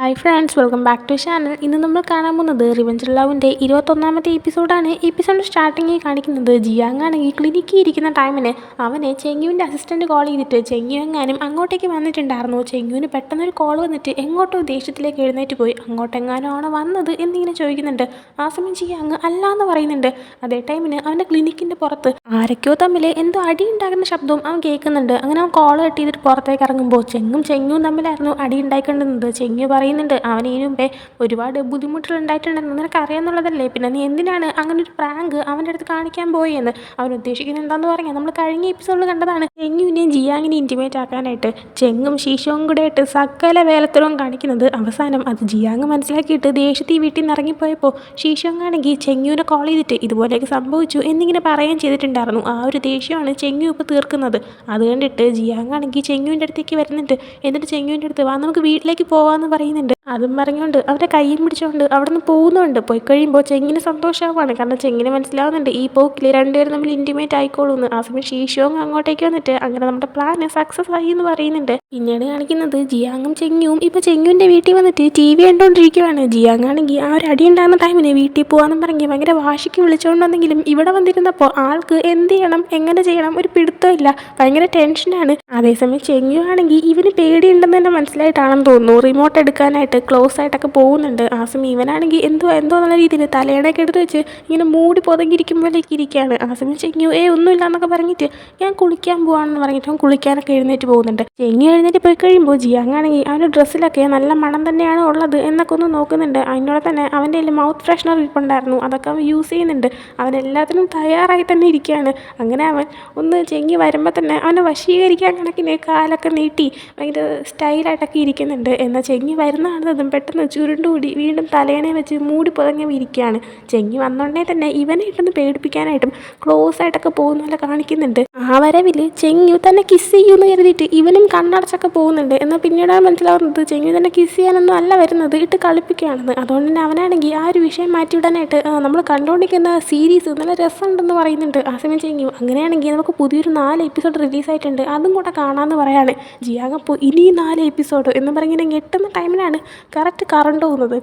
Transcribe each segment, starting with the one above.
Hi friends, welcome back to channel. ഇന്ന് നമ്മൾ കാണാൻ പോകുന്നത് റിവെഞ്ച് ലവിൻ്റെ 21ാമത്തെ എപ്പിസോഡാണ്. എപ്പിസോഡ് സ്റ്റാർട്ടിങ്ങിൽ കാണിക്കുന്നത് ജിയാങ് ആണെങ്കിൽ ക്ലിനിക്കിൽ ഇരിക്കുന്ന ടൈമിന് അവനെ ചെങ്യുവിൻ്റെ അസിസ്റ്റൻറ്റ് കോൾ ചെയ്തിട്ട് ചെങ്യു എങ്ങാനും അങ്ങോട്ടേക്ക് വന്നിട്ടുണ്ടായിരുന്നു. ചെങ്യുവിന് പെട്ടെന്നൊരു കോൾ വന്നിട്ട് എങ്ങോട്ടോ ദേഷ്യത്തിലേക്ക് എഴുന്നേറ്റ് പോയി. അങ്ങോട്ടെങ്ങാനോ ആണ് വന്നത് എന്നിങ്ങനെ ചോദിക്കുന്നുണ്ട്. ആ സമയം ജിയാങ് അല്ല എന്ന് പറയുന്നുണ്ട്. അതേ ടൈമിന് അവൻ്റെ ക്ലിനിക്കിൻ്റെ പുറത്ത് ആരൊക്കെയോ തമ്മിൽ എന്തോ അടി ഉണ്ടാകുന്ന ശബ്ദവും അവൻ കേൾക്കുന്നുണ്ട്. അങ്ങനെ അവൻ കോൾ കട്ട് ചെയ്തിട്ട് പുറത്തേക്ക് ഇറങ്ങുമ്പോൾ ചെങ്യുവും തമ്മിലായിരുന്നു അടി ഉണ്ടായിക്കൊണ്ടിരുന്നത്. ചെങ്യു പറയുന്നുണ്ട്, അവന് ഇതിനു മുമ്പേ ഒരുപാട് ബുദ്ധിമുട്ടുകൾ ഉണ്ടായിട്ടുണ്ടെന്ന് നിനക്ക് അറിയാമെന്നുള്ളതല്ലേ, പിന്നെ നീ എന്തിനാണ് അങ്ങനെ ഒരു പ്രാങ്ക് അവൻ്റെ അടുത്ത് കാണിക്കാൻ പോയെന്ന്. അവൻ ഉദ്ദേശിക്കുന്നത് എന്താണെന്ന് പറഞ്ഞാൽ നമ്മൾ കഴിഞ്ഞ എപ്പിസോഡിൽ കണ്ടതാണ്. ചെങ്യുവിനെയും ജിയാങ്ങിനെയും ഇൻറ്റിമേറ്റ് ആക്കാനായിട്ട് ചെങ്ങും ശീശവും കൂടെ ആയിട്ട് സകല വേലത്തരവും കാണിക്കുന്നത്. അവസാനം അത് ജിയാങ് മനസ്സിലാക്കിയിട്ട് ദേഷ്യത്തിൽ വീട്ടിൽ നിന്ന് ഇറങ്ങിപ്പോയപ്പോൾ ശീശോങ്ങാണെങ്കിൽ ചെങ്യുവിനെ കോൾ ചെയ്തിട്ട് ഇതുപോലെയൊക്കെ സംഭവിച്ചു എന്നിങ്ങനെ പറയുകയും ചെയ്തിട്ടുണ്ടായിരുന്നു. ആ ഒരു ദേഷ്യമാണ് ചെങ്യു ഇപ്പോൾ തീർക്കുന്നത്. അത് കണ്ടിട്ട് ജിയാങ് ആണെങ്കിൽ ചെങ്യുവിൻ്റെ അടുത്തേക്ക് വരുന്നുണ്ട്. എന്നിട്ട് ചെങ്യുവിൻ്റെ അടുത്ത് വാ നമുക്ക് വീട്ടിലേക്ക് പോകാമെന്ന് പറയുന്നുണ്ട്. അതും പറഞ്ഞുകൊണ്ട് അവരുടെ കയ്യും പിടിച്ചുകൊണ്ട് അവിടെ നിന്ന് പോകുന്നുണ്ട്. പോയി കഴിയുമ്പോൾ ചെങ്ങിന് സന്തോഷമാവാണ്. കാരണം ചെങ്ങിന് മനസ്സിലാവുന്നുണ്ട് ഈ പോക്കിൽ രണ്ടുപേരും തമ്മിൽ ഇൻറ്റിമേറ്റ് ആയിക്കോളൂന്ന്. ആ സമയം ശീശോങ് അങ്ങോട്ടേക്ക് വന്നിട്ട് അങ്ങനെ നമ്മുടെ പ്ലാന് സക്സസ് ആയി എന്ന് പറയുന്നുണ്ട്. പിന്നീട് കാണിക്കുന്നത് ജിയാങ്ങും ചെങ്യുവും ഇപ്പോൾ ചെങ്യുവിൻ്റെ വീട്ടിൽ വന്നിട്ട് TV കണ്ടുകൊണ്ടിരിക്കുകയാണ്. ജിയാങ് ആണെങ്കിൽ ആ ഒരു അടി ഉണ്ടാകുന്ന ടൈമിന് വീട്ടിൽ പോകാമെന്നും പറഞ്ഞ് ഭയങ്കര വാശിക്ക് വിളിച്ചുകൊണ്ട് വന്നെങ്കിലും ഇവിടെ വന്നിരുന്നപ്പോൾ ആൾക്ക് എന്ത് ചെയ്യണം എങ്ങനെ ചെയ്യണം ഒരു പിടുത്തമില്ല. ഭയങ്കര ടെൻഷനാണ്. അതേസമയം ചെങ്യു ആണെങ്കിൽ ഇവന് പേടിയുണ്ടെന്ന് തന്നെ മനസ്സിലായിട്ടാണെന്ന് തോന്നുന്നു റിമോട്ട് എടുക്കാനായിട്ട് ക്ലോസ് ആയിട്ടൊക്കെ പോകുന്നുണ്ട്. ആ സമയം ഇവനാണെങ്കിൽ എന്തോ നല്ല രീതിയിൽ തലയണയൊക്കെ എടുത്ത് വെച്ച് ഇങ്ങനെ മൂടി പൊതങ്ങിയിരിക്കുമ്പോഴേക്ക് ഇരിക്കുകയാണ്. ആ സമയം ചെങ്യു ഒന്നുമില്ല എന്നൊക്കെ പറഞ്ഞിട്ട് ഞാൻ കുളിക്കാൻ പോവാണെന്ന് പറഞ്ഞിട്ട് അവൻ കുളിക്കാനൊക്കെ എഴുന്നേറ്റ് പോകുന്നുണ്ട്. ചെങ്യു എഴുന്നേറ്റ് പോയി കഴിയുമ്പോൾ ജിയാങ് ആണെങ്കിൽ അവൻ്റെ ഡ്രസ്സിലൊക്കെ നല്ല മണം തന്നെയാണ് ഉള്ളത് എന്നൊക്കെ ഒന്ന് നോക്കുന്നുണ്ട്. അതിനോടെ തന്നെ അവൻ്റെ മൗത്ത് ഫ്രഷ്നർ ഇരിപ്പുണ്ടായിരുന്നു, അതൊക്കെ അവൻ യൂസ് ചെയ്യുന്നുണ്ട്. അവൻ എല്ലാത്തിനും തയ്യാറായി തന്നെ ഇരിക്കുകയാണ്. അങ്ങനെ അവൻ ഒന്ന് ചെങ്ങി വരുമ്പോൾ തന്നെ അവനെ വശീകരിക്കാൻ കണക്കിന് കാലൊക്കെ നീട്ടി ഭയങ്കര സ്റ്റൈലായിട്ടൊക്കെ ഇരിക്കുന്നുണ്ട്. എന്നാൽ ചെങ്ങി വരുന്നതാണെന്നതും പെട്ടെന്ന് ചുരുണ്ടുകൂടി വീണ്ടും തലേണയെ വെച്ച് മൂടി പുതങ്ങി ഇരിക്കുകയാണ്. ചെങ്ങി വന്നോണ്ടേ തന്നെ ഇവനെ ഇട്ടൊന്ന് പേടിപ്പിക്കാനായിട്ടും ക്ലോസ് ആയിട്ടൊക്കെ പോകുന്ന പോലെ കാണിക്കുന്നുണ്ട്. ആ വരവിൽ ചെങ്ങു തന്നെ കിസ് ചെയ്യുമെന്ന് കരുതിയിട്ട് ഇവനും കണ്ണടച്ചൊക്കെ പോകുന്നുണ്ട്. എന്നാൽ പിന്നീടാണ് മനസ്സിലാവുന്നത് ചെങ്ങു തന്നെ കിസ് ചെയ്യാനൊന്നും അല്ല വരുന്നത്, ഇട്ട് കളിപ്പിക്കുകയാണെന്ന്. അതുകൊണ്ട് തന്നെ അവനാണെങ്കിൽ ആ ഒരു വിഷയം മാറ്റിവിടാനായിട്ട് നമ്മൾ കണ്ടുകൊണ്ടിരിക്കുന്ന സീരീസ് നല്ല രസമുണ്ടെന്ന് പറയുന്നുണ്ട്. ആ സമയം ചെങ്ങു അങ്ങനെയാണെങ്കിൽ നമുക്ക് പുതിയൊരു 4 എപ്പിസോഡ് റിലീസായിട്ടുണ്ട്, അതും കൂടെ കാണാമെന്ന് പറയാണ്. ജിയാങ് അപ്പോൾ ഇനി 4 എപ്പിസോഡ് എന്ന് പറഞ്ഞിങ്ങനെ ഞെട്ടുന്ന ടൈമിലാണ് കറക്റ്റ് കറണ്ട് പോകുന്നത്.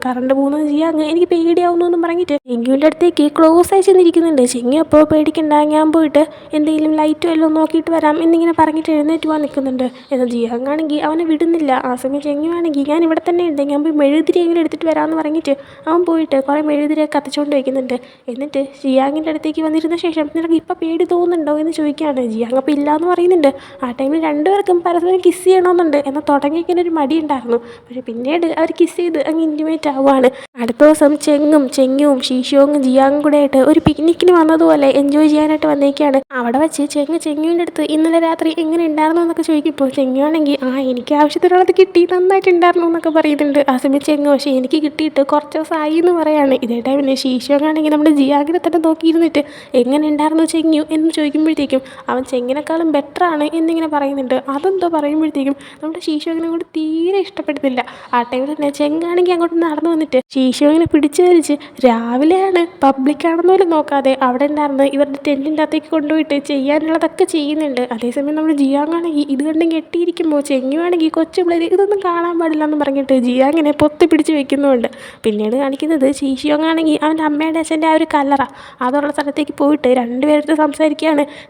ജിയാങ് എനിക്ക് പേടിയാവുന്നു എന്നും പറഞ്ഞിട്ട് ചെങ്കുവിൻ്റെ അടുത്തേക്ക് ക്ലോസ് ആയി ചെന്നിരിക്കുന്നുണ്ട്. ചെങ്ങു അപ്പോൾ പേടിക്കണ്ട, ഞാൻ പോയിട്ട് എന്തെങ്കിലും ലൈറ്റ് വല്ലതും നോക്കിയിട്ട് വരാം എന്നിങ്ങനെ പറഞ്ഞിട്ട് എഴുന്നേറ്റ് പോകാൻ നിൽക്കുന്നുണ്ട്. എന്നാൽ ജിയാങ് ആണെങ്കിൽ അവനെ വിടുന്നില്ല. ആ സമയം ചെങ്ങു ആണെങ്കിൽ ഞാൻ ഇവിടെ തന്നെ ഉണ്ട്, ഞാൻ പോയി മെഴുതിരിയെങ്കിലും എടുത്തിട്ട് വരാമെന്ന് പറഞ്ഞിട്ട് അവൻ പോയിട്ട് കുറേ മെഴുതിരിയൊക്കെ കത്തിച്ചുകൊണ്ട് വയ്ക്കുന്നുണ്ട്. എന്നിട്ട് ജിയാങ്ങിൻ്റെ അടുത്തേക്ക് വന്നിരുന്ന ശേഷം നിനക്ക് ഇപ്പം പേടി തോന്നുന്നുണ്ടോ എന്ന് ചോദിക്കുകയാണ്. ജിയാങ് അപ്പോൾ ഇല്ല എന്ന് പറയുന്നുണ്ട്. ആ ടൈമിൽ രണ്ടുപേർക്കും പരസ്പരം കിസ് ചെയ്യണമെന്നുണ്ട്. എന്നാൽ തുടങ്ങിയിരിക്കുന്ന ഒരു മടി ഉണ്ടായിരുന്നു. പക്ഷേ പിന്നീട് അവർ കിസ് ചെയ്ത് അങ്ങ് ഇൻറ്റിമേറ്റ് ആവുകയാണ്. അടുത്ത ദിവസം ചെങ്യുവും ശീശോങ്ങും ജിയാങ്ങും കൂടെ ആയിട്ട് ഒരു പിക്നിക്കിന് വന്നതുപോലെ എൻജോയ് ചെയ്യാനായിട്ട് വന്നേക്കാണ്. അവിടെ വെച്ച് ചെങ്യുവിൻ്റെ അടുത്ത് ഇന്നലെ രാത്രി എങ്ങനെ ഉണ്ടായിരുന്നു എന്നൊക്കെ ചോദിക്കുമ്പോൾ ചെങ്ങു ആണെങ്കിൽ എനിക്ക് ആവശ്യത്തിനുള്ളത് കിട്ടി, നന്നായിട്ടുണ്ടായിരുന്നു എന്നൊക്കെ പറയുന്നുണ്ട്. ആ സമയം ചെങ്ങു പക്ഷേ എനിക്ക് കിട്ടിയിട്ട് കുറച്ച് ദിവസമായി എന്ന് പറയാണ്. ഇതേ ടൈമിന് ശീശോങ്ങാണെങ്കിൽ നമ്മുടെ ജിയാങ്ങിനെ തന്നെ നോക്കിയിരുന്നിട്ട് എങ്ങനെ ഉണ്ടായിരുന്നു ചെങ്ങു എന്ന് ചോദിക്കുമ്പോഴത്തേക്കും അവൻ ചെങ്ങിനേക്കാളും ബെറ്ററാണ് എന്നിങ്ങനെ പറയുന്നുണ്ട്. അതെന്തോ പറയുമ്പോഴത്തേക്കും നമ്മുടെ ശീശോങ്ങിനെ കൊണ്ട് തീരെ ഇഷ്ടപ്പെടുന്നില്ല. ആ ടൈമിൽ തന്നെ ചെങ്ങാണെങ്കിൽ അങ്ങോട്ട് നടന്നു വന്നിട്ട് ശീശോങ്ങിനെ പിടിച്ചു വലിച്ച് രാവിലെയാണ് പബ്ലിക്കാണെന്ന് പോലും നോക്കാതെ അവിടെ ഉണ്ടായിരുന്ന് ഇവരുടെ ടെൻറ്റിൻ്റെ അകത്തേക്ക് കൊണ്ടുപോയിട്ട് ചെയ്യാനുള്ളതൊക്കെ ചെയ്യുന്നുണ്ട്. അതേസമയം നമ്മൾ ജിയാങ്ങാണെങ്കിൽ ഇത് കണ്ട് കെട്ടിയിരിക്കുമ്പോൾ ചെങ്ങുവാണെങ്കിൽ കൊച്ചു പിള്ളേർ ഇതൊന്നും കാണാൻ പാടില്ല എന്ന് പറഞ്ഞിട്ട് ജിയാങ്ങിനെ പൊത്തി പിടിച്ച് വെക്കുന്നുണ്ട്. പിന്നീട് കാണിക്കുന്നത് ശീശോങ്ങാണെങ്കിൽ അവൻ്റെ അമ്മയുടെ അച്ഛൻ്റെ ആ ഒരു കല്ലറ അതുള്ള സ്ഥലത്തേക്ക് പോയിട്ട് രണ്ടുപേരുടെ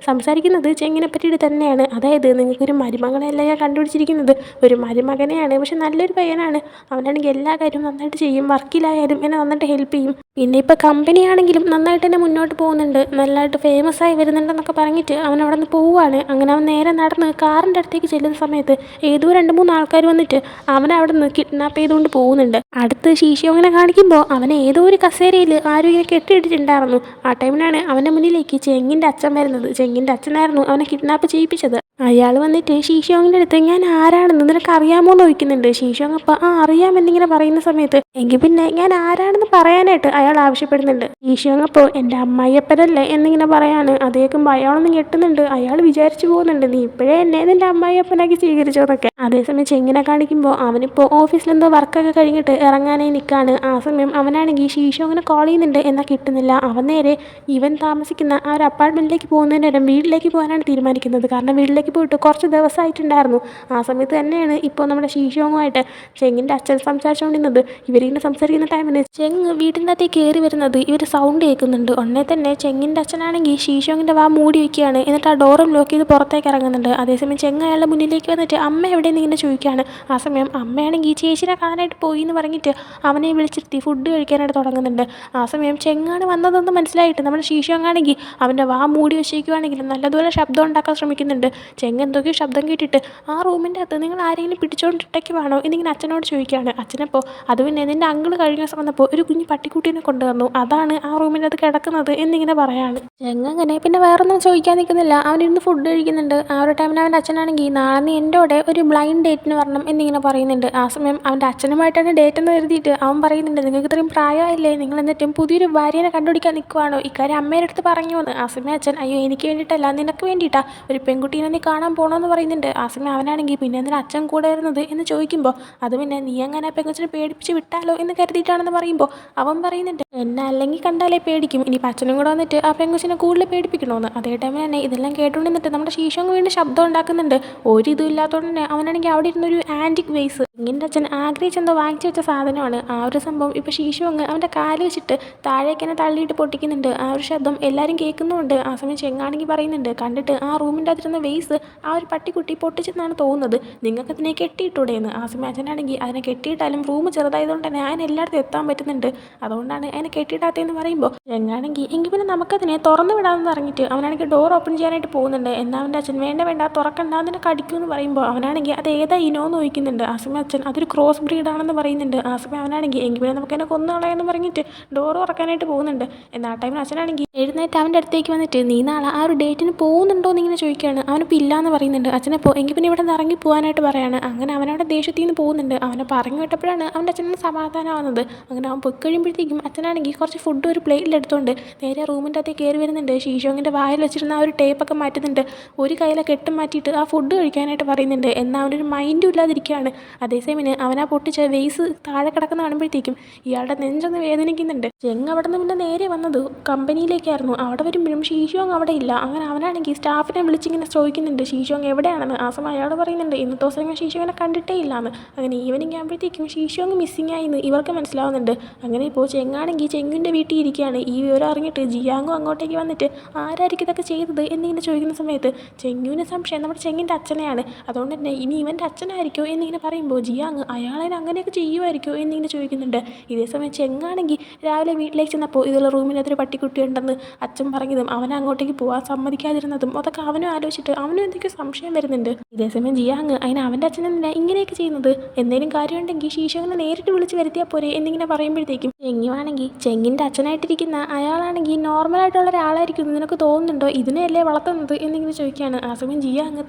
സംസാരിക്കുന്നത് ചെങ്ങിനെ പറ്റിയിട്ട് തന്നെയാണ്. അതായത് നിങ്ങൾക്കൊരു മരുമകളെയല്ല ഞാൻ കണ്ടുപിടിച്ചിരിക്കുന്നത്, ഒരു മരുമകനെയാണ്. പക്ഷെ നല്ലൊരു പയ്യനാണ്, അവനാണെങ്കിൽ എല്ലാ കാര്യവും നന്നായിട്ട് ചെയ്യും, വർക്കിലായാലും എന്നെ നന്നായിട്ട് ഹെൽപ്പ് ചെയ്യും. പിന്നെ ഇപ്പോൾ കമ്പനി ആണെങ്കിലും നന്നായിട്ട് തന്നെ മുന്നോട്ട് പോകുന്നുണ്ട്, നല്ലതായിട്ട് ഫേമസ് ആയി വരുന്നുണ്ടെന്നൊക്കെ പറഞ്ഞിട്ട് അവൻ അവിടെ നിന്ന് പോവുകയാണ്. അങ്ങനെ അവൻ നേരെ നടന്ന് കാറിൻ്റെ അടുത്തേക്ക് ചെല്ലുന്ന സമയത്ത് ഏതോ 2-3 ആൾക്കാർ വന്നിട്ട് അവനെ അവിടെ നിന്ന് കിഡ്നാപ്പ് ചെയ്തുകൊണ്ട് പോകുന്നുണ്ട്. അടുത്ത് ശീശോങ്ങനെ കാണിക്കുമ്പോൾ അവനെ ഏതോ ഒരു കസേരയിൽ ആരും ഇങ്ങനെ കെട്ടിയിട്ടിട്ടുണ്ടായിരുന്നു. ആ ടൈമിലാണ് അവൻ്റെ മുന്നിലേക്ക് ചെങ്ങിൻ്റെ അച്ഛൻ വരുന്നത്. ചെങ്ങിൻ്റെ അച്ഛനായിരുന്നു അവനെ കിഡ്നാപ്പ് ചെയ്യിപ്പിച്ചത്. അയാൾ വന്നിട്ട് ശീശോങ്ങിൻ്റെ അടുത്ത് ഞാൻ ആരാണെന്ന് നിനക്ക് അറിയാമോ എന്ന് ചോദിക്കുന്നുണ്ട്. ശീശോങ് അപ്പോൾ അറിയാമെന്നിങ്ങനെ പറയുന്ന സമയത്ത് എങ്കിൽ പിന്നെ ഞാൻ ആരാണെന്ന് പറയാനായിട്ട് അയാൾ ആവശ്യപ്പെടുന്നുണ്ട്. ഈശോങ്ങപ്പോൾ എൻ്റെ അമ്മായിയപ്പനല്ലേ എന്നിങ്ങനെ പറയാണ്. അത് കേൾക്കുമ്പോൾ അയാളൊന്ന് ഞെട്ടുന്നുണ്ട്. അയാൾ വിചാരിച്ചു പോകുന്നുണ്ട് നീ ഇപ്പോഴേ എന്നെ നിൻ്റെ അമ്മായിയപ്പനാക്കി സ്വീകരിച്ചോന്നൊക്കെ. അതേസമയം ചെങ്ങിനെ കാണിക്കുമ്പോൾ അവനിപ്പോൾ ഓഫീസിലെന്തോ വർക്കൊക്കെ കഴിഞ്ഞിട്ട് ഇറങ്ങാനായി നിൽക്കുകയാണ്. ആ സമയം അവനാണെങ്കിൽ ശീശോ അങ്ങനെ കോൾ ചെയ്യുന്നുണ്ട്, എന്നാൽ കിട്ടുന്നില്ല. അവൻ നേരെ ഇവൻ താമസിക്കുന്ന ആ ഒരു അപ്പാർട്ട്മെൻറ്റിലേക്ക് പോകുന്നതിന് നേരം വീട്ടിലേക്ക് പോകാനാണ് തീരുമാനിക്കുന്നത്. കാരണം വീട്ടിലേക്ക് പോയിട്ട് കുറച്ച് ദിവസമായിട്ടുണ്ടായിരുന്നു. ആ സമയത്ത് തന്നെയാണ് ഇപ്പോൾ നമ്മുടെ ശീശോങ്ങുമായിട്ട് ചെങ്ങിൻ്റെ അച്ഛൻ സംസാരിച്ചുകൊണ്ടിരുന്നത്. ഇവരിങ്ങനെ സംസാരിക്കുന്ന ടൈമിന് ചെങ്ങ് വീട്ടിൻ്റെ അകത്തേക്ക് കയറി വരുന്നത് ഇവർ സൗണ്ട് കേൾക്കുന്നുണ്ട്. ഉടനെ തന്നെ ചെങ്ങിൻ്റെ അച്ഛനാണെങ്കിൽ ശീശോങ്ങിൻ്റെ വാ മൂടി വയ്ക്കുകയാണ്. എന്നിട്ട് ആ ഡോറും ലോക്ക് ചെയ്ത് പുറത്തേക്ക് ഇറങ്ങുന്നുണ്ട്. അതേസമയം ചെങ്ങ് അയാളുടെ മുന്നിലേക്ക് വന്നിട്ട് അമ്മ എവിടെയെന്ന് ഇങ്ങനെ ചോദിക്കുകയാണ്. ആ സമയം അമ്മയാണെങ്കിൽ ചേച്ചിനെ കാണാനായിട്ട് പോയി എന്ന് പറഞ്ഞിട്ട് അവനെ വിളിച്ചിരുത്തി ഫുഡ് കഴിക്കാനായിട്ട് തുടങ്ങുന്നുണ്ട്. ആ സമയം ചെങ്ങാണ് വന്നതെന്ന് മനസ്സിലായിട്ട് നമ്മുടെ ശീശോങ്ങാണെങ്കിൽ അവൻ്റെ വാ മൂടി വെച്ചേക്കുവാണെങ്കിലും നല്ലതുപോലെ ശബ്ദം ഉണ്ടാക്കാൻ ശ്രമിക്കുന്നുണ്ട്. ചെങ്ങ് എന്തൊക്കെയോ ശബ്ദം കേട്ടിട്ട് ആ റൂമിൻ്റെ അകത്ത് നിങ്ങൾ ആരെങ്കിലും പിടിച്ചോണ്ടിട്ടേക്കുവാണോ എന്നിങ്ങനെ അച്ഛനോട് ചോദിക്കുകയാണ്. അച്ഛനപ്പോൾ അത് പിന്നെ നിൻ്റെ അങ്കിള് കഴിഞ്ഞ ദിവസം വന്നപ്പോൾ ഒരു കുഞ്ഞു പട്ടിക്കുട്ടീനെ കൊണ്ടുവന്നു, അതാണ് ആ റൂമിൻ്റെ അത് കിടക്കുന്നത് എന്നിങ്ങനെ പറയാണ്. ചെങ്ങനെ പിന്നെ വേറൊന്നും ചോദിക്കാൻ നിൽക്കുന്നില്ല. അവനിരുന്ന് ഫുഡ് കഴിക്കുന്നുണ്ട്. ആ ഒരു ടൈമിൽ അവൻ്റെ അച്ഛനാണെങ്കിൽ നാളെ നീ എൻ്റെ കൂടെ ഒരു ബ്ലൈൻഡ് ഡേറ്റിന് വരണം എന്നിങ്ങനെ പറയുന്നുണ്ട്. ആ സമയം അവൻ്റെ അച്ഛനുമായിട്ടാണ് ഡേറ്റ് എന്ന് കരുതിയിട്ട് അവൻ പറയുന്നുണ്ട് നിങ്ങൾക്ക് ഇത്രയും പ്രായമായില്ലേ, നിങ്ങൾ എന്നിട്ടും പുതിയൊരു ഭാര്യനെ കണ്ടുപിടിക്കാൻ നിൽക്കുവാണോ, ഇക്കാര്യം അമ്മയുടെ അടുത്ത് പറഞ്ഞു എന്ന്. ആ സമയം അച്ഛൻ അയ്യോ എനിക്ക് വേണ്ടിയിട്ടല്ല നിനക്ക് വേണ്ടിയിട്ടാ, ഒരു പെൺകുട്ടീനെ നീ കാണാൻ പോകണമെന്ന് പറയുന്നുണ്ട്. ആ സമയം അവനാണെങ്കിൽ പിന്നെ എന്തിനാ അച്ഛൻ കൂടെ വരുന്നത് എന്ന് ചോദിക്കുമ്പോൾ അത് പിന്നെ നീ അങ്ങനെ ആ പെൺകൊച്ചിനെ പേടിപ്പിച്ച് വിട്ടാലോ എന്ന് കരുതിയിട്ടാണെന്ന് പറയുമ്പോൾ അവൻ പറയുന്നുണ്ട് എന്നെ അല്ലെങ്കിൽ കണ്ടാലേ പേടിക്കും, ഇനി അച്ഛനും കൂടെ വന്നിട്ട് ആ പെൺകൊച്ചിനെ കൂടുതൽ പേടിപ്പിക്കണമെന്ന്. അതേ ടൈമിൽ തന്നെ ഇതെല്ലാം കേട്ടുകൊണ്ടിരുന്നിട്ട് നമ്മുടെ ശീശോങ്ങ് വീണ്ടും ശബ്ദം ഉണ്ടാക്കുന്നുണ്ട്. ഒരിതും ഇല്ലാത്തതുകൊണ്ട് തന്നെ അവനാണെങ്കിൽ അവിടെ ഇരുന്നൊരു ആൻറ്റിക് വേസ് ഇങ്ങനെ അച്ഛൻ ആഗ്രഹിച്ചെന്തോ വാങ്ങിച്ചു വെച്ച സാധനമാണ്. ആ ഒരു സംഭവം ഇപ്പോൾ ശീശോങ്ങ് അവൻ്റെ കാല് വെച്ചിട്ട് താഴേക്കന്നെ തള്ളിയിട്ട് പൊട്ടിക്കുന്നുണ്ട്. ആ ഒരു ശബ്ദം എല്ലാവരും കേൾക്കുന്നുമുണ്ട്. ആ സമയം ചെങ്ങാണെങ്കിൽ പറയുന്നുണ്ട് കണ്ടിട്ട് ആ റൂമിൻ്റെ അകത്തിരുന്ന വേസ് ആ ഒരു പട്ടിക്കുട്ടി പൊട്ടിച്ചെന്നാണ് തോന്നുന്നത്, നിങ്ങൾക്ക് അതിനെ കെട്ടിയിട്ടൂടെയെന്ന്. ആ സമയം അച്ഛനാണെങ്കിൽ അതിനെ കെട്ടിയിട്ടാലും റൂം ചെറുതായതുകൊണ്ട് തന്നെ അതിന് എല്ലായിടത്തും എത്താൻ പറ്റുന്നുണ്ട്, അതുകൊണ്ടാണ് അതിനെ കെട്ടിയിട്ടാത്തതെന്ന് പറയുമ്പോൾ ചെങ്ങാണെങ്കിൽ എങ്കിൽ പിന്നെ നമുക്കതിനെ തുറന്നു വിടാമെന്ന് പറഞ്ഞിട്ട് അവനാണെങ്കിൽ ഡോർ ഓപ്പൺ ചെയ്യാനായിട്ട് പോകുന്നുണ്ട്. എന്നാൽ അവൻ്റെ അച്ഛൻ വേണ്ട വേണ്ട തുറക്കണ്ട അതിനെ കടിക്കുമെന്ന് പറയുമ്പോൾ അവനാണെങ്കിൽ അത് ഏതാ ഇനോന്ന് ചോദിക്കുന്നുണ്ട്. ആ സമയം അച്ഛൻ അതൊരു ക്രോസ് ബ്രീഡാണെന്ന് പറയുന്നുണ്ട്. ആ സമയം അവനാണെങ്കിൽ എങ്കിൽ പിന്നെ നമുക്ക് അതിനെ കൊന്നു കളയാമെന്ന് പറഞ്ഞിട്ട് ഡോർ തുറക്കാനായിട്ട് പോകുന്നുണ്ട്. എന്നാൽ ആ ടൈമിൽ അച്ഛനാണെങ്കിൽ എഴുന്നേറ്റ് അവൻ്റെ അടുത്തേക്ക് വന്നിട്ട് നീ നാളെ ആ ഒരു ഡേറ്റിന് പോകുന്നുണ്ടോ എന്നിങ്ങനെ ചോദിക്കുകയാണ്. അവനിപ്പോൾ ഇല്ലയെന്ന് പറയുന്നുണ്ട്. അച്ഛനെപ്പോൾ എങ്കിൽ പിന്നെ ഇവിടെ നിന്ന് ഇറങ്ങി പോകാനായിട്ട് പറയാണ്. അങ്ങനെ അവനവിടെ ദേഷ്യത്തിൽ നിന്ന് പോകുന്നുണ്ട്. അവനെ പറഞ്ഞു വിട്ടപ്പോഴാണ് അവൻ്റെ അച്ഛന് സമാധാനമാവുന്നത്. അങ്ങനെ അവൻ പൊയി കഴിയുമ്പോഴത്തേക്കും അച്ഛനാണെങ്കിൽ കുറച്ച് ഫുഡ് ഒരു പ്ലേറ്റിലെടുത്തുകൊണ്ട് നേരെ റൂമിൻ്റെ അകത്തേക്ക് കയറി വരുന്നുണ്ട്. ശീശോങ്ങിൻ്റെ വായിൽ വെച്ചിരുന്ന ആ ഒരു ടേപ്പൊക്കെ മാറ്റുന്നുണ്ട്. ഒരു കയ്യിലെ കെട്ടും മാറ്റിയിട്ട് ആ ഫുഡ് കഴിക്കാനായിട്ട് പറയുന്നുണ്ട്. എന്നാൽ അവനൊരു മൈൻഡും ഇല്ലാതിരിക്കുകയാണ്. അതേസമയം അവനാ പൊട്ടിച്ച വേസ് താഴെ കിടക്കുന്ന കാണുമ്പോഴത്തേക്കും ഇയാളുടെ നെഞ്ചൊന്ന് വേദനിക്കുന്നുണ്ട്. ചെങ്ങ് അവിടെ നിന്ന് പിന്നെ നേരെ വന്നത് കമ്പനിയിലേക്കായിരുന്നു. അവിടെ വരുമ്പോഴും ശീശോങ് അവിടെ ഇല്ല. അങ്ങനെ അവനാണെങ്കിൽ സ്റ്റാഫിനെ വിളിച്ചിങ്ങനെ ചോദിക്കുന്നുണ്ട് ശീശോങ് എവിടെയാണെന്ന്. ആ സമയം അയാൾ പറയുന്നുണ്ട് ഇന്നത്തെ ദിവസം ഞാൻ ശീശോങ്ങിനെ കണ്ടിട്ടേ ഇല്ലാന്ന്. അങ്ങനെ ഈവനിങ് ആകുമ്പോഴത്തേക്കും ശീശോങ് മിസ്സിങ് ആയിന്ന് ഇവർക്ക് മനസ്സിലാവുന്നുണ്ട്. അങ്ങനെ ഇപ്പോൾ ചെങ്ങാണെങ്കിൽ ചെങ്ങിൻ്റെ വീട്ടിൽ ഇരിക്കുകയാണ്. ഈ വിവരം അറിഞ്ഞിട്ട് ജിയാങ്ങും അങ്ങോട്ടേക്ക് വന്നിട്ട് ആരായിരിക്കും ഇതൊക്കെ ചെയ്തത് എന്നിങ്ങനെ ചോദിക്കുന്ന സമയത്ത് ചെങ്ങുവിന് സംശയം നമ്മുടെ ചെങ്ങിൻ്റെ അച്ഛനെയാണ്. അതുകൊണ്ട് തന്നെ ഇനി ഇവൻ്റെ അച്ഛനായിരിക്കുമോ എന്നിങ്ങനെ പറയുമ്പോൾ ജിയാങ് അയാളെ അങ്ങനെയൊക്കെ ചെയ്യുമായിരിക്കുമോ എന്നിങ്ങനെ ചോദിക്കുന്നുണ്ട്. ഇതേ സമയം ചെങ്ങാണെങ്കിൽ രാവിലെ വീട്ടിലേക്ക് ചെന്നപ്പോൾ ഇതുള്ള റൂമിനകത്തൊരു പട്ടിക്കുട്ടി ഉണ്ടെന്ന് അച്ഛൻ പറഞ്ഞതും അവനെ അങ്ങോട്ടേക്ക് പോകാൻ സമ്മതിക്കാതിരുന്നതും അതൊക്കെ അവനും ആലോചിച്ചിട്ട് അവനും എന്തൊക്കെയോ സംശയം വരുന്നുണ്ട്. ഇതേസമയം ജിയാങ് അതിന് അവൻ്റെ അച്ഛൻ എന്തിനാ ഇങ്ങനെയൊക്കെ ചെയ്യുന്നത്, എന്തെങ്കിലും കാര്യമുണ്ടെങ്കിൽ ശീശോങ്ങനെ നേരിട്ട് വിളിച്ച് വരുത്തിയാൽ പോരെ എന്നിങ്ങനെ പറയുമ്പോഴത്തേക്കും ചെങ്ങുവാണെങ്കിൽ ചെങ്ങിൻ്റെ അച്ഛനായിട്ടിരിക്കുന്ന അയാളാണെങ്കിൽ നോർമലായിട്ടുള്ള ഒരാളായിരിക്കും നിനക്ക് തോന്നുന്നുണ്ടോ, ഇതിനെയല്ലേ വളർത്തുന്നത് എന്നിങ്ങനെ ചോദിക്കുകയാണ്. ആ സമയം ജിയാങ്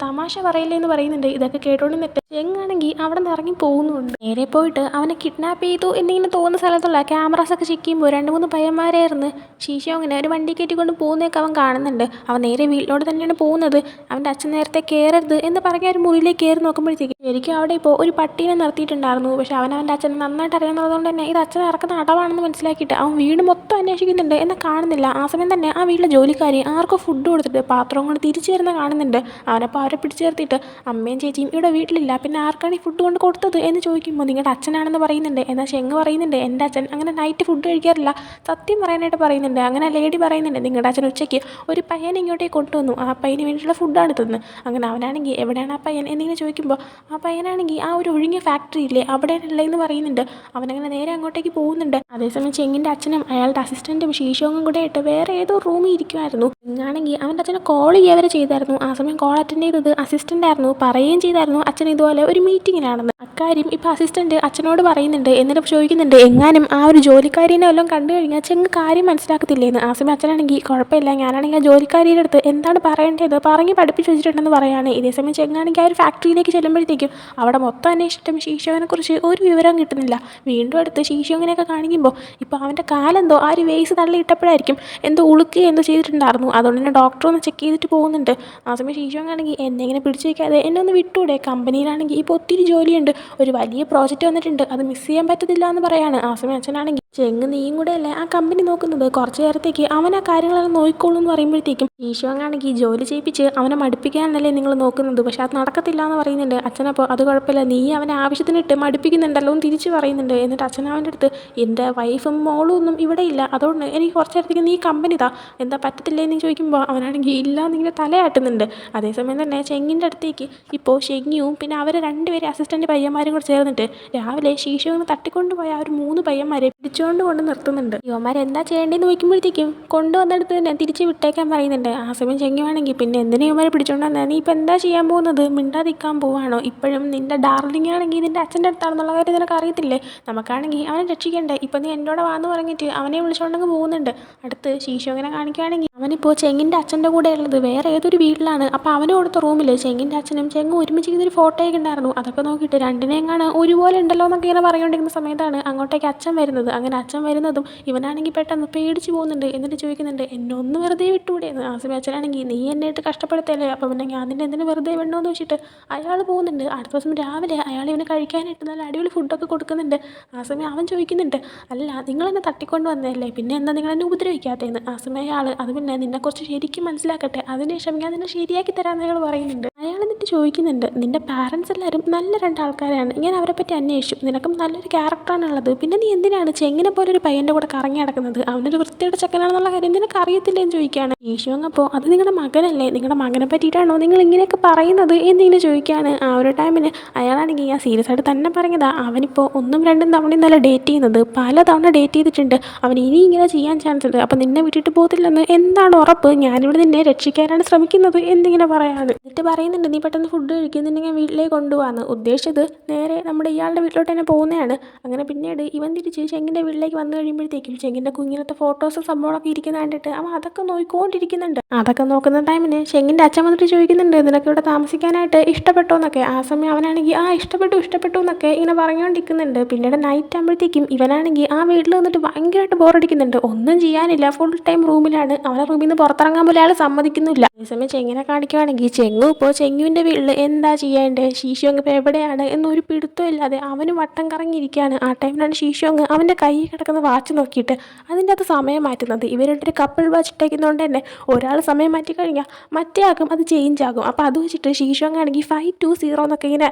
തമാശ പറയില്ലേ എന്ന് പറയുന്നുണ്ട്. ഇതൊക്കെ കേട്ടോണ്ടിട്ട് ചെങ്ങാണെങ്കിൽ അവിടെ നിന്ന് ഇറങ്ങി പോകുന്നുണ്ട്. നേരെ പോയിട്ട് അവനെ കിഡ്നാപ്പ് ചെയ്തു എന്നിങ്ങനെ തോന്നുന്ന സ്ഥലത്തുള്ള ക്യാമറാസൊക്കെ ചെക്ക് ചെയ്യുമ്പോൾ 2-3 പയ്യന്മാരായിരുന്നു ശീശോങ്ങിനെ ഒരു വണ്ടി കയറ്റിക്കൊണ്ട് പോകുന്നതൊക്കെ അവൻ കാണുന്നുണ്ട്. അവൻ നേരെ വീട്ടിലോട്ട് തന്നെയാണ് പോകുന്നത്. അവൻ്റെ അച്ഛൻ നേരത്തെ കയറരുത് എന്ന് പറഞ്ഞ ഒരു മുറിയിലേക്ക് കയറി നോക്കുമ്പോഴത്തേക്കും ശരിക്കും അവിടെ ഇപ്പോൾ ഒരു പട്ടീനെ നിർത്തിയിട്ടുണ്ടായിരുന്നു. പക്ഷെ അവൻ്റെ അച്ഛനെ നന്നായിട്ട് അറിയാവുന്നതുകൊണ്ട് തന്നെ ഇത് അച്ഛൻ ഇറക്കുന്ന അടവാണെന്ന് മനസ്സിലാക്കിയിട്ട് അവൻ വീട് മൊത്തം അന്വേഷിക്കുന്നുണ്ട്, എന്നാൽ കാണുന്നില്ല. ആ സമയം തന്നെ ആ വീട്ടിലെ ജോലിക്കാരി ആർക്കും ഫുഡ് കൊടുത്തിട്ട് പാത്രം കൊണ്ട് തിരിച്ചു വരുന്ന കാണുന്നുണ്ട്. അവനപ്പോൾ അവരെ പിടിച്ചു ചേർത്തിട്ട് അമ്മയും ചേച്ചിയും ഇവിടെ വീട്ടിലില്ല, പിന്നെ ആർക്കാണ് ഈ ഫുഡ് കൊണ്ട് കൊടുത്തത് എന്ന് ചോദിക്കുമ്പോൾ നിങ്ങളുടെ അച്ഛനാണെന്ന് പറയുന്നുണ്ട്. എന്നാൽ ചെങ്ങ് പറയുന്നുണ്ട് എൻ്റെ അച്ഛൻ അങ്ങനെ നൈറ്റ് ഫുഡ് കഴിക്കാറില്ല, സത്യം പറയാനായിട്ട് പറയുന്നുണ്ട്. അങ്ങനെ ലേഡി പറയുന്നുണ്ട് നിങ്ങളുടെ അച്ഛൻ ഉച്ചയ്ക്ക് ഒരു പയ്യൻ ഇങ്ങോട്ടേക്ക് കൊണ്ടുവന്നു, ആ പയ്യന് വേണ്ടിയിട്ടുള്ള ഫുഡാണ് തന്ന്. അങ്ങനെ അവനാണെങ്കിൽ എവിടെയാണ് ആ പയ്യൻ എന്നിങ്ങനെ ചോദിക്കുമ്പോൾ ആ പയ്യനാണെങ്കിൽ ആ ഒരു ഒഴിഞ്ഞ ഫാക്ടറി ഇല്ലേ അവിടെയാണല്ലേ എന്ന് പറയുന്നുണ്ട്. അവനങ്ങനെ നേരെ അങ്ങോട്ടേക്ക് പോകുന്നുണ്ട്. അതേസമയം ചെങ്ങിൻ്റെ അച്ഛനും അയാളുടെ അസിസ്റ്റൻറ്റും ശീശോങ്ങും കൂടെ ആയിട്ട് വേറെ ഏതോ റൂമിൽ ഇരിക്കുമായിരുന്നു. ചെങ്ങാണെങ്കിൽ അവൻ്റെ അച്ഛനെ കോൾ ചെയ്യുക ചെയ്തായിരുന്നു. ആ സമയം കോൾ അറ്റൻഡ് ചെയ്തത് അസിസ്റ്റൻ്റ് ആയിരുന്നു. പറയുകയും ചെയ്തായിരുന്നു അച്ഛൻ ഇതുപോലെ ഒരു മീറ്റിങ്ങിലാണെന്ന്. അക്കാര്യം ഇപ്പോൾ അസിസ്റ്റൻറ്റ് അച്ഛനോട് പറയുന്നുണ്ട്. എന്നിട്ട് ചോദിക്കുന്നുണ്ട് എങ്ങാനും ആ ഒരു ജോലിക്കാരീനെ വല്ലതും കണ്ടു കഴിഞ്ഞാൽ ചെങ്ങ് കാര്യം മനസ്സിലാക്കത്തില്ലേന്ന്. ആ സമയം അച്ഛനാണെങ്കിൽ കുഴപ്പമില്ല, ഞാനാണെങ്കിൽ ആ ജോലിക്കാരിയുടെ അടുത്ത് എന്താണ് പറയേണ്ടത് പറഞ്ഞ് പഠിപ്പിച്ച് വെച്ചിട്ടുണ്ടെന്ന് പറയുകയാണ്. ഇതേസമയം ചെങ്ങാണെങ്കിൽ ആ ഒരു ഫാക്ടറിയിലേക്ക് ചെല്ലുമ്പോഴത്തേക്കും അവിടെ മൊത്തം അന്വേഷിച്ചിട്ടും ഷീശോനെക്കുറിച്ച് ഒരു വിവരവും കിട്ടുന്നില്ല. വീണ്ടും അടുത്ത് ഷീശോങ്ങിനെയൊക്കെ കാണിക്കുമ്പോൾ ഇപ്പോൾ അവൻ്റെ കാലെന്തോ ആ ഒരു വേസ് തള്ളിയിട്ടപ്പോഴായിരിക്കും എന്തോ ഉളുക്കുകയോ എന്തോ ചെയ്തിട്ടുണ്ടായിരുന്നു. അതുകൊണ്ട് തന്നെ ഡോക്ടർ ഒന്ന് ചെക്ക് ചെയ്തിട്ട് പോകുന്നുണ്ട്. ആ സമയം ഷീശോങ്ങാണെങ്കിൽ എന്നെ ഇങ്ങനെ പിടിച്ച് വയ്ക്കാതെ എന്നെ ഒന്ന് വിട്ടൂടെ, കമ്പനിയിലാണെങ്കിൽ ഇപ്പോൾ ഒത്തിരി ജോലിയുണ്ട്, ഒരു വലിയ പ്രോജക്റ്റ് വന്നിട്ടുണ്ട്, അത് മിസ് ചെയ്യാൻ പറ്റത്തില്ല എന്ന് പറയാണ്. ആ സമയം അച്ഛനാണെങ്കിൽ ചെങ്ങ് നീയും കൂടെ അല്ലേ ആ കമ്പനി നോക്കുന്നത്, കുറച്ച് നേരത്തേക്ക് അവൻ ആ കാര്യങ്ങളെല്ലാം നോക്കിക്കോളൂ എന്ന് പറയുമ്പോഴത്തേക്കും ഈശോങ്ങാണെങ്കിൽ ജോലി ചെയ്യിപ്പിച്ച് അവനെ മടുപ്പിക്കാനല്ലേ നിങ്ങൾ നോക്കുന്നത്, പക്ഷെ അത് നടക്കത്തില്ല എന്ന് പറയുന്നുണ്ട്. അച്ഛനപ്പോൾ അത് കുഴപ്പമില്ല, നീ അവനെ ആവശ്യത്തിനിട്ട് മടുപ്പിക്കുന്നുണ്ടല്ലോ എന്ന് തിരിച്ച് പറയുന്നുണ്ട്. എന്നിട്ട് അച്ഛൻ അവൻ്റെ അടുത്ത് എൻ്റെ വൈഫും മോളും ഒന്നും ഇവിടെ ഇല്ല, അതുകൊണ്ട് എനിക്ക് കുറച്ച് നേരത്തേക്ക് നീ കമ്പനി താ, എന്താ പറ്റത്തില്ലേ എന്ന് ചോദിക്കുമ്പോൾ അവനാണെങ്കിൽ ഇല്ല എന്നിങ്ങനെ തലയാട്ടുന്നുണ്ട്. അതേസമയം തന്നെ ചെങ്ങിൻ്റെ അടുത്തേക്ക് ഇപ്പോൾ ഷെങ്ങിയും പിന്നെ അവരെ രണ്ടുപേരെ അസിസ്റ്റൻറ്റ് പയ്യന്മാരും കൂടെ ചേർന്നിട്ട് രാവിലെ ശീശോന്ന് തട്ടിക്കൊണ്ടുപോയ ആ ഒരു 3 പയ്യന്മാരെ കൊണ്ട് നിർത്തുന്നുണ്ട്. യുവന്മാർ എന്താ ചെയ്യേണ്ടതെന്ന് ചോദിക്കുമ്പോഴത്തേക്കും കൊണ്ടുവന്നെടുത്ത് തന്നെ തിരിച്ച് വിട്ടേക്കാൻ പറയുന്നുണ്ട്. ആ സമയം ചെങ്ങുവാണെങ്കിൽ പിന്നെ എന്തിനാ യുവന്മാരെ പിടിച്ചോണ്ട് വന്നാൽ, നീ ഇപ്പം എന്താ ചെയ്യാൻ പോകുന്നത്, മിണ്ടാതിരിക്കാൻ പോവാണോ, ഇപ്പോഴും നിൻ്റെ ഡാർലിംഗ് ആണെങ്കിൽ നിൻ്റെ അച്ഛൻ്റെ അടുത്താണെന്നുള്ള കാര്യം നിനക്ക് അറിയത്തില്ലേ, നമുക്കാണെങ്കിൽ അവനെ രക്ഷിക്കണ്ടേ, ഇപ്പം നീ എന്നോട് വാന്ന് പറഞ്ഞിട്ട് അവനെ വിളിച്ചുകൊണ്ടങ്ങ് പോകുന്നുണ്ട്. അടുത്ത് ശീശോങ്ങനെ കാണിക്കുകയാണെങ്കിൽ അവനിപ്പോൾ ചെങ്ങിൻ്റെ അച്ഛൻ്റെ കൂടെ ഉള്ളത് വേറെ ഏതൊരു വീട്ടിലാണ്. അപ്പോൾ അവന് കൊടുത്ത റൂമിൽ ചെങ്ങിൻ്റെ അച്ഛനും ചെങ്ങും ഒരുമിച്ച് ഇതൊരു ഫോട്ടോയൊക്കെ ഉണ്ടായിരുന്നു. അതൊക്കെ നോക്കിയിട്ട് രണ്ടിനെയും കാണാൻ ഒരുപോലെ ഉണ്ടല്ലോ എന്നൊക്കെ ഇങ്ങനെ പറഞ്ഞുകൊണ്ടിരിക്കുന്ന സമയത്താണ് അങ്ങോട്ടേക്ക് അച്ഛൻ വരുന്നത്. അങ്ങനെ അച്ഛൻ വരുന്നതും ഇവനാണെങ്കിൽ പെട്ടെന്ന് പേടിച്ച് പോകുന്നുണ്ട്. എന്നിട്ട് ചോദിക്കുന്നുണ്ട് എന്നെ ഒന്ന് വെറുതെ വിട്ടുകൂടെ എന്ന്. ആ സമയം അച്ഛനാണെങ്കിൽ നീ എന്നെ ഇട്ട് കഷ്ടപ്പെടുത്തല്ലേ, അപ്പോൾ പിന്നെ ഞാൻ നിന്നെ എന്തിനു വെറുതെ വിടണമെന്ന് വെച്ചിട്ട് അയാൾ പോകുന്നുണ്ട്. അടുത്ത ദിവസം രാവിലെ അയാൾ ഇവന് കഴിക്കാനായിട്ട് നല്ല അടിപൊളി ഫുഡൊക്കെ കൊടുക്കുന്നുണ്ട്. ആ സമയം അവൻ ചോദിക്കുന്നുണ്ട് അല്ല നിങ്ങളെന്നെ തട്ടിക്കൊണ്ട് വന്നതല്ലേ, പിന്നെ എന്താ നിങ്ങളെന്നെ ഉപദ്രവിക്കാത്തതെന്ന്. ആ സമയം അയാൾ അത് പിന്നെ നിന്നെക്കുറിച്ച് ശരിക്കും മനസ്സിലാക്കട്ടെ, അതിനുശേഷം ഞാൻ നിന്നെ ശരിയാക്കി തരാമെന്ന് അയാൾ പറയുന്നുണ്ട്. അയാൾ എന്നിട്ട് ചോദിക്കുന്നുണ്ട് നിൻ്റെ പാരൻസ് എല്ലാവരും നല്ല 2 ആൾക്കാരാണ്, ഞാൻ അവരെ പറ്റി അന്വേഷിച്ചു, നിനക്കും നല്ലൊരു ക്യാരക്ടറാണുള്ളത്, പിന്നെ നീ എന്തിനാണ് ചെങ്ങിനെ പോലെ ഒരു പയ്യൻ്റെ കൂടെ കറങ്ങി നടക്കുന്നത്, അവനൊരു വൃത്തിയുടെ ചെക്കനാണെന്നുള്ള കാര്യം നിനക്ക് അറിയത്തില്ലേ എന്ന് ചോദിക്കുകയാണ്. ഈശോങ്ങപ്പോൾ അത് നിങ്ങളുടെ മകനല്ലേ, നിങ്ങളുടെ മകനെ പറ്റിയിട്ടാണോ നിങ്ങൾ ഇങ്ങനെയൊക്കെ പറയുന്നത് എന്നിങ്ങനെ ചോദിക്കുകയാണ്. ആ ഒരു ടൈമിന് അയാളാണെങ്കിൽ ഞാൻ സീരിയസ് ആയിട്ട് തന്നെ പറഞ്ഞതാ, അവനിപ്പോൾ 1ഉം 2ഉം തവണയും നല്ല ഡേറ്റ് ചെയ്യുന്നത്, പല തവണ ഡേറ്റ് ചെയ്തിട്ടുണ്ട്, അവൻ ഇനി ഇങ്ങനെ ചെയ്യാൻ ചാൻസ് ഉണ്ട്, അപ്പം നിന്നെ വിട്ടിട്ട് പോകത്തില്ലെന്ന് എന്താണ് ഉറപ്പ്, ഞാനിവിടെ നിന്നെ രക്ഷിക്കാനാണ് ശ്രമിക്കുന്നത് എന്നിങ്ങനെ പറയാണ്. എന്നിട്ട് പറയുന്നുണ്ട് നീ പെട്ടെന്ന് ഫുഡ് കഴിക്കുന്നുണ്ടെങ്കിൽ വീട്ടിലേക്ക് കൊണ്ടുപോകാമെന്ന്. ഉദ്ദേശിച്ചത് നേരെ നമ്മുടെ ഇയാളുടെ വീട്ടിലോട്ട് തന്നെ പോകുന്നതാണ്. അങ്ങനെ പിന്നീട് ഇവൻ തിരിച്ച് ചെങ്ങിൻ്റെ വീട്ടിലേക്ക് വന്നു കഴിയുമ്പോഴത്തേക്കും ചെങ്ങിൻ്റെ കുഞ്ഞിനത്തെ ഫോട്ടോസും സംഭവങ്ങളൊക്കെ ഇരിക്കുന്ന കണ്ടിട്ട് അവൻ അതൊക്കെ നോക്കിക്കൊണ്ടിരിക്കുന്നുണ്ട്. അതൊക്കെ നോക്കുന്ന ടൈമിന് ചെങ്ങിൻ്റെ അച്ഛൻ വന്നിട്ട് ചോദിക്കുന്നുണ്ട് നിനക്ക് ഇവിടെ താമസിക്കാനായിട്ട് ഇഷ്ടപ്പെട്ടോ എന്നൊക്കെ. ആ സമയം അവനാണെങ്കിൽ ആ ഇഷ്ടപ്പെട്ടു എന്നൊക്കെ ഇങ്ങനെ പറഞ്ഞുകൊണ്ടിരിക്കുന്നുണ്ട്. പിന്നീട് നൈറ്റ് ആകുമ്പോഴത്തേക്കും ഇവനാണെങ്കിൽ ആ വീട്ടിൽ നിന്നിട്ട് ഭയങ്കരമായിട്ട് ബോറടിക്കുന്നുണ്ട്, ഒന്നും ചെയ്യാനില്ല, ഫുൾ ടൈം റൂമിലാണ്, അവനെ റൂമിൽ നിന്ന് പുറത്തിറങ്ങാൻ പോലും അയാൾ സമ്മതിക്കുന്നില്ല. അതേസമയം ചെങ്ങിനെ കാണിക്കുകയാണെങ്കിൽ ചെങ്ങു ഇപ്പോൾ ചെങ്ങുവിൻ്റെ വീട്ടിൽ എന്താ ചെയ്യേണ്ടത്, ശീശോങ് ഇപ്പോൾ എവിടെയാണ് എന്നൊരു പിടുത്തം ഇല്ലാതെ അവന് വട്ടം കറങ്ങിയിരിക്കുകയാണ്. ആ ടൈമിലാണ് ശീശോങ് അവൻ്റെ കയ്യിൽ കിടക്കുന്ന വാച്ച് നോക്കിയിട്ട് അതിൻ്റെ അകത്ത് സമയം മാറ്റുന്നത്. ഇവരുടെ കപ്പിൾ വാച്ച് ഇട്ടേക്കുന്നതുകൊണ്ട് തന്നെ ഒരാൾ സമയം മാറ്റി കഴിഞ്ഞാൽ മറ്റേ ആകും അത് ചേഞ്ച് ആകും. അപ്പോൾ അത് വെച്ചിട്ട് ശീശോങ് ആണെങ്കിൽ 520 എന്നൊക്കെ ഇങ്ങനെ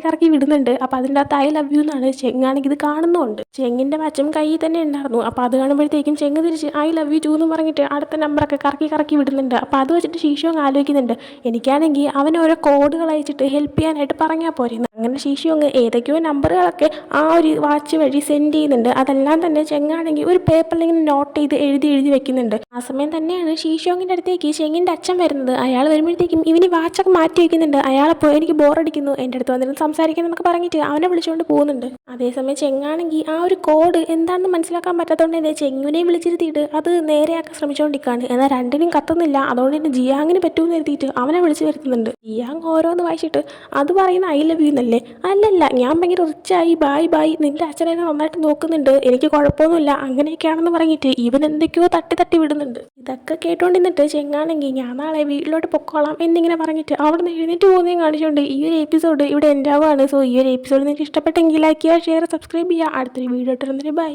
കറക്കി വിടുന്നുണ്ട്. അപ്പോൾ അതിൻ്റെ അകത്ത് ഐ ലവ് യു എന്നാണ്. ചെങ്ങാണെങ്കിൽ ഇത് കാണുന്നുണ്ട്, ചെങ്ങിൻ്റെ വാച്ചും കയ്യിൽ തന്നെ ഉണ്ടായിരുന്നു. അപ്പോൾ അത് കാണുമ്പോഴത്തേക്കും ചെങ്ങ് തിരിച്ച് ഐ ലവ് യു ടു എന്ന് പറഞ്ഞിട്ട് അടുത്ത നമ്പറൊക്കെ കറക്കി വിടുന്നുണ്ട്. അപ്പോൾ അത് വെച്ചിട്ട് ശീശോങ് ആലോചിക്കുന്നുണ്ട് എനിക്കാണെങ്കിൽ അവൻ ഓരോ കോഡുകൾ അയച്ചിട്ട് ഹെൽപ്പ് ചെയ്യാനായിട്ട് പറഞ്ഞാൽ പോരെന്ന്. അങ്ങനെ ശീശോങ് ഏതൊക്കെയോ നമ്പറുകളൊക്കെ ആ ഒരു വാച്ച് വഴി സെൻഡ് ചെയ്യുന്നുണ്ട്. അതെല്ലാം തന്നെ ചെങ്ങാണെങ്കിൽ ഒരു പേപ്പറിൽ ഇങ്ങനെ നോട്ട് ചെയ്ത് എഴുതി വെക്കുന്നുണ്ട്. ആ സമയം തന്നെയാണ് ശീശോങ്ങിൻ്റെ അടുത്തേക്ക് ചെങ്ങിൻ്റെ അച്ഛൻ വരുന്നത്. അയാൾ വരുമ്പോഴത്തേക്കും ഇവന് വാച്ചൊക്കെ മാറ്റി വയ്ക്കുന്നുണ്ട്. അയാളപ്പോൾ എനിക്ക് ബോറടിക്കുന്നു, എൻ്റെ അടുത്ത് വന്നിരുന്ന് സംസാരിക്കണം എന്നൊക്കെ പറഞ്ഞിട്ട് അവനെ വിളിച്ചുകൊണ്ട് പോകുന്നുണ്ട്. അതേസമയം ചെങ്ങാണെങ്കിൽ ആ ഒരു കോഡ് എന്താണെന്ന് മനസ്സിലാക്കാൻ പറ്റാത്തതുകൊണ്ട് തന്നെ ചെങ്ങുവിനെ വിളിച്ചിരുത്തിയിട്ട് അത് നേരെയാക്കാൻ ശ്രമിച്ചുകൊണ്ടിരിക്കുകയാണ്. എന്നാൽ രണ്ടിനും കത്തുന്നില്ല. അതുകൊണ്ട് തന്നെ ജിയാങ്ങിന് പറ്റുമെന്ന് എഴുതിയിട്ട് അവനെ വിളിച്ച് വരുത്തുന്നുണ്ട്. ജിയാങ് ഓരോന്ന് വായിച്ചിട്ട് അത് പറയുന്ന ഐ ലവ് യു എന്നല്ലേ, അല്ലല്ല ഞാൻ ഭയങ്കര റിച്ചായി, ബായ് നിൻ്റെ അച്ഛനെ നന്നായിട്ട് നോക്കുന്നുണ്ട്, എനിക്ക് കുഴപ്പമൊന്നുമില്ല അങ്ങനെയൊക്കെയാണെന്ന് പറഞ്ഞിട്ട് ഇവൻ എന്തൊക്കെയോ തട്ടി വിടുന്നുണ്ട്. ഇതൊക്കെ കേട്ടോണ്ടിരുന്നിട്ട് ചെങ്ങാണെങ്കിൽ ഞാൻ നാളെ വീട്ടിലോട്ട് പൊക്കോളാം എന്നിങ്ങനെ പറഞ്ഞിട്ട് അവിടെ നിന്ന് എഴുന്നേറ്റ് പോകുന്നതും കാണിച്ചുകൊണ്ട് ഈ ഒരു എപ്പിസോഡ് ഇവിടെ എൻ്റെ ആവുകയാണ്. സോ ഈ ഒരു എപ്പിസോഡ് നിങ്ങൾക്ക് ഇഷ്ടപ്പെട്ടെങ്കിൽ ലൈക്ക് ചെയ്യുക, ഷെയർ, സബ്സ്ക്രൈബ് ചെയ്യുക. അടുത്തൊരു വീഡിയോ ഇട്ടിരുന്നിട്ട് ബൈ.